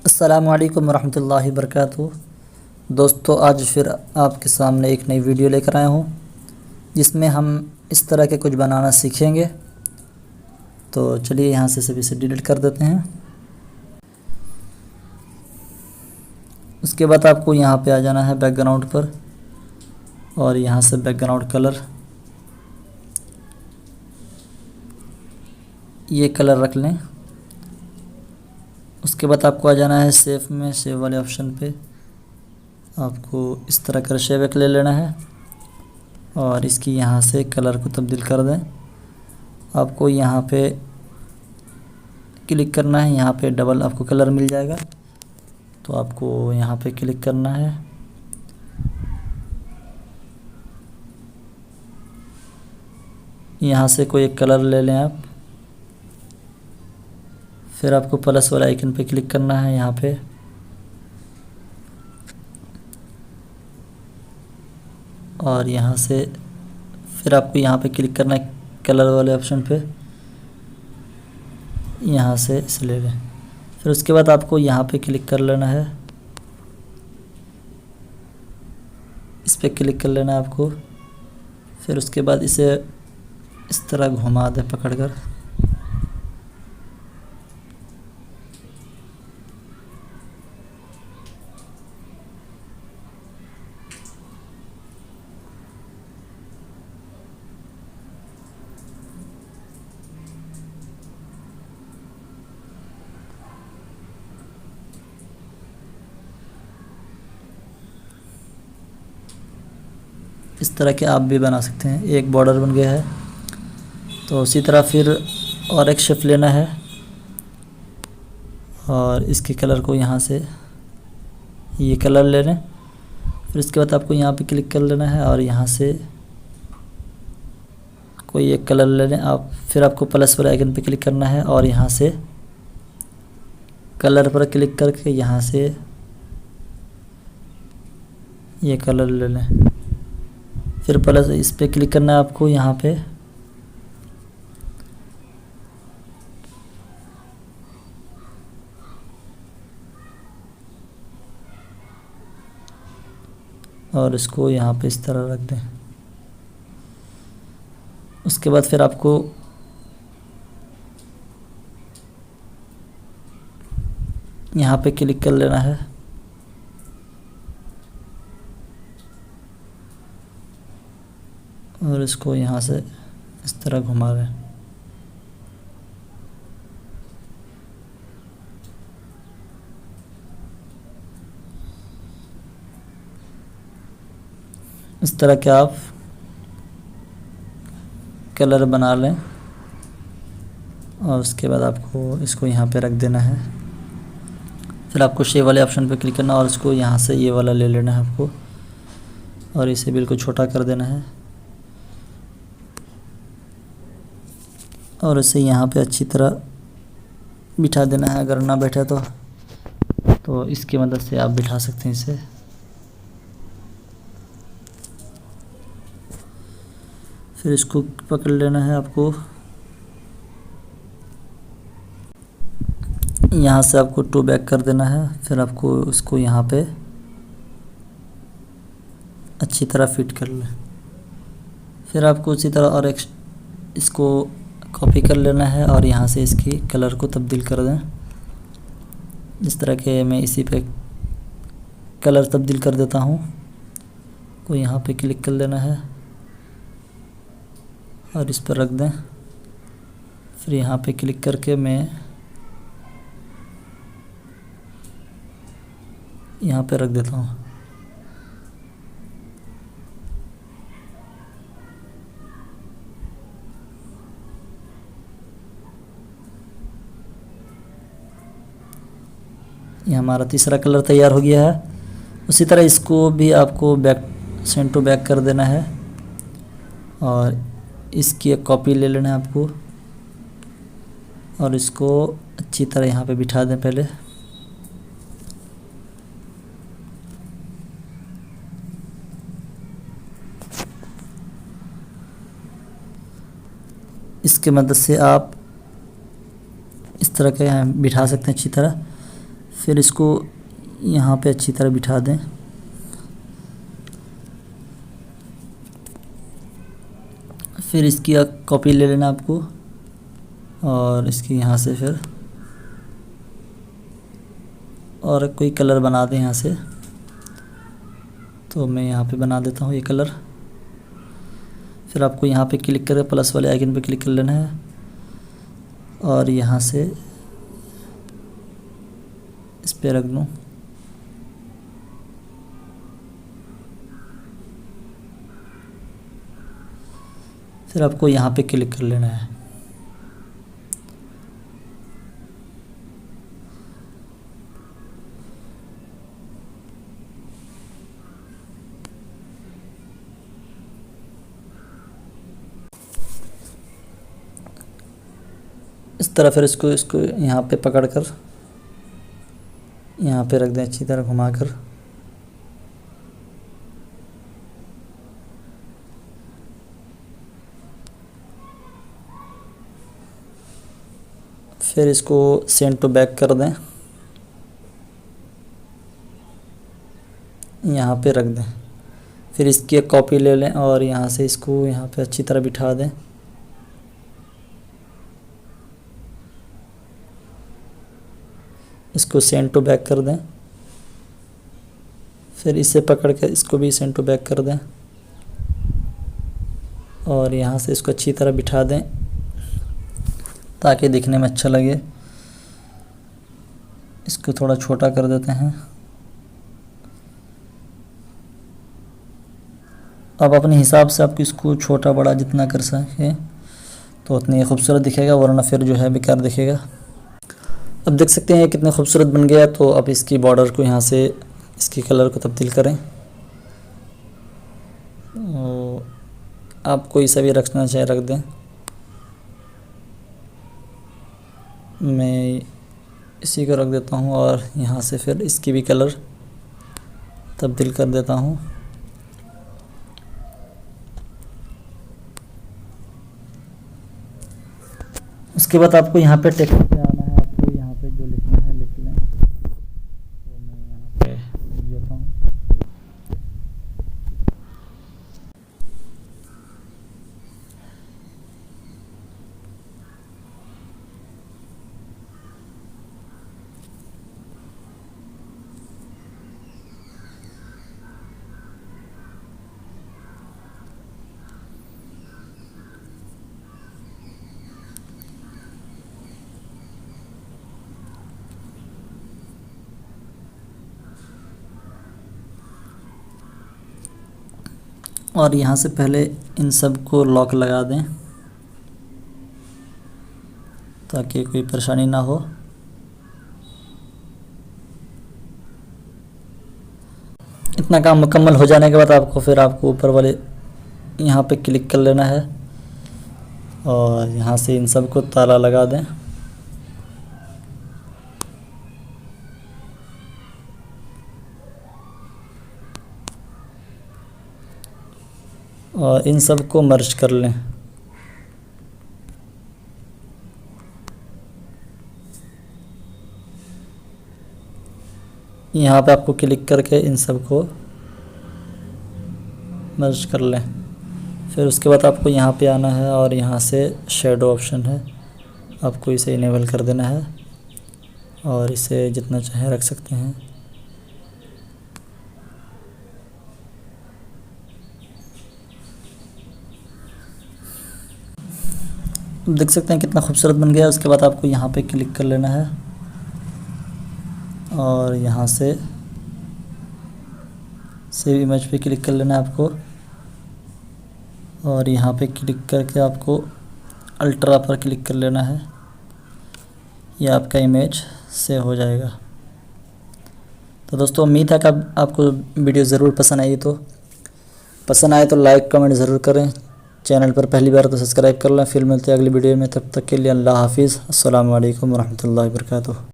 अस्सलामुअलैकुम वरहमतुल्लाहि वबरकातुहू। दोस्तों, आज फिर आपके सामने एक नई वीडियो लेकर आया हूँ जिसमें हम इस तरह के कुछ बनाना सीखेंगे। तो चलिए यहाँ से सभी से डिलीट कर देते हैं। उसके बाद आपको यहाँ पे आ जाना है बैकग्राउंड पर और यहाँ से बैकग्राउंड कलर, ये कलर रख लें। उसके बाद आपको आ जाना है सेव में, सेव वाले ऑप्शन पे आपको इस तरह का शेप एक ले लेना है और इसकी यहाँ से कलर को तब्दील कर दें। आपको यहाँ पे क्लिक करना है, यहाँ पे डबल आपको कलर मिल जाएगा, तो आपको यहाँ पे क्लिक करना है। यहाँ से कोई एक कलर ले लें आप, फिर आपको प्लस वाला आइकन पे क्लिक करना है यहाँ पे, और यहाँ से फिर आपको यहाँ पे क्लिक करना है कलर वाले ऑप्शन पे, यहाँ से इसे ले लें। फिर उसके बाद आपको यहाँ पे क्लिक कर लेना है, इस पे क्लिक कर लेना है आपको। फिर उसके बाद इसे इस तरह घुमा दें पकड़कर। इस तरह के आप भी बना सकते हैं। एक बॉर्डर बन गया है, तो उसी तरह फिर और एक शेप लेना है और इसके कलर को यहाँ से ये कलर ले लें। फिर इसके बाद आपको यहाँ पे क्लिक कर लेना है और यहाँ से कोई एक कलर ले लें आप। फिर आपको प्लस वाले आइकन पे क्लिक करना है और यहाँ से कलर पर क्लिक करके यहाँ से ये कलर ले लें। फिर प्लस इस पे क्लिक करना है आपको यहाँ पे, और इसको यहाँ पे इस तरह रख दें। उसके बाद फिर आपको यहाँ पे क्लिक कर लेना है और इसको यहाँ से इस तरह घुमा लें। इस तरह के आप कलर बना लें और उसके बाद आपको इसको यहाँ पे रख देना है। फिर आपको शेप वाले ऑप्शन पे क्लिक करना और इसको यहाँ से ये वाला ले लेना है आपको और इसे बिल्कुल छोटा कर देना है और इसे यहाँ पे अच्छी तरह बिठा देना है। अगर ना बैठे तो इसकी मदद से आप बिठा सकते हैं इसे। फिर इसको पकड़ लेना है आपको, यहाँ से आपको टू बैक कर देना है। फिर आपको इसको यहाँ पे अच्छी तरह फिट कर लें। फिर आपको उसी तरह और एक इसको कॉपी कर लेना है और यहाँ से इसकी कलर को तब्दील कर दें। इस तरह के मैं इसी पे कलर तब्दील कर देता हूँ। को यहाँ पे क्लिक कर लेना है और इस पर रख दें। फिर यहाँ पे क्लिक करके मैं यहाँ पे रख देता हूँ। ये हमारा तीसरा कलर तैयार हो गया है। उसी तरह इसको भी आपको बैक सेंड टू बैक कर देना है और इसकी एक कॉपी ले लेना है आपको और इसको अच्छी तरह यहाँ पे बिठा दें पहले। इसके मदद से आप इस तरह का यहाँ बिठा सकते हैं अच्छी तरह। फिर इसको यहाँ पे अच्छी तरह बिठा दें। फिर इसकी कॉपी ले लेना आपको और इसकी यहाँ से फिर और कोई कलर बना दें यहाँ से। तो मैं यहाँ पे बना देता हूँ ये कलर। फिर आपको यहाँ पे क्लिक करके प्लस वाले आइकन पे क्लिक कर लेना है और यहाँ से इस पे रख दूँ। फिर आपको यहाँ पे क्लिक कर लेना है। इस तरह फिर इसको यहाँ पे पकड़ कर यहाँ पे रख दें अच्छी तरह घुमाकर। फिर इसको सेंड टू बैक कर दें, यहाँ पे रख दें। फिर इसकी एक कॉपी ले लें और यहाँ से इसको यहाँ पे अच्छी तरह बिठा दें। इसको सेंड टू बैक कर दें। फिर इसे पकड़ के इसको भी सेंड टू बैक कर दें और यहाँ से इसको अच्छी तरह बिठा दें ताकि दिखने में अच्छा लगे। इसको थोड़ा छोटा कर देते हैं। अब अपने हिसाब से आप इसको छोटा बड़ा जितना कर सकें तो उतनी खूबसूरत दिखेगा, वरना फिर जो है बेकार दिखेगा। अब देख सकते हैं कितने खूबसूरत बन गया। तो अब इसकी बॉर्डर को यहाँ से इसकी कलर को तब्दील करें। आप कोई सा भी रखना चाहे रख दें। मैं इसी को रख देता हूँ और यहाँ से फिर इसकी भी कलर तब्दील कर देता हूँ। उसके बाद आपको यहाँ पे टेक्स्ट पे आना है। आपको यहाँ पे जो लिखना है लिख लें। तो मैं यहाँ पे लिख देता हूँ। और यहाँ से पहले इन सब को लॉक लगा दें ताकि कोई परेशानी ना हो। इतना काम मुकम्मल हो जाने के बाद आपको ऊपर वाले यहाँ पे क्लिक कर लेना है और यहाँ से इन सब को ताला लगा दें। और इन सब को मर्ज कर लें। यहाँ पे आपको क्लिक करके इन सब को मर्ज कर लें। फिर उसके बाद आपको यहाँ पे आना है और यहाँ से शैडो ऑप्शन है, आपको इसे इनेबल कर देना है और इसे जितना चाहे रख सकते हैं। देख सकते हैं कितना खूबसूरत बन गया। उसके बाद आपको यहाँ पे क्लिक कर लेना है और यहाँ से सेव इमेज पे क्लिक कर लेना है आपको और यहाँ पे क्लिक करके आपको अल्ट्रा पर क्लिक कर लेना है। यह आपका इमेज सेव हो जाएगा। तो दोस्तों उम्मीद है कि आपको वीडियो ज़रूर पसंद आई। तो पसंद आए तो लाइक कमेंट ज़रूर करें। चैनल पर पहली बार तो सब्सक्राइब कर लें। फिर मिलते हैं अगली वीडियो में, तब तक के लिए अल्लाह हाफिज़। अस्सलामु अलैकुम वरहमतुल्लाहि वबरकातुहू।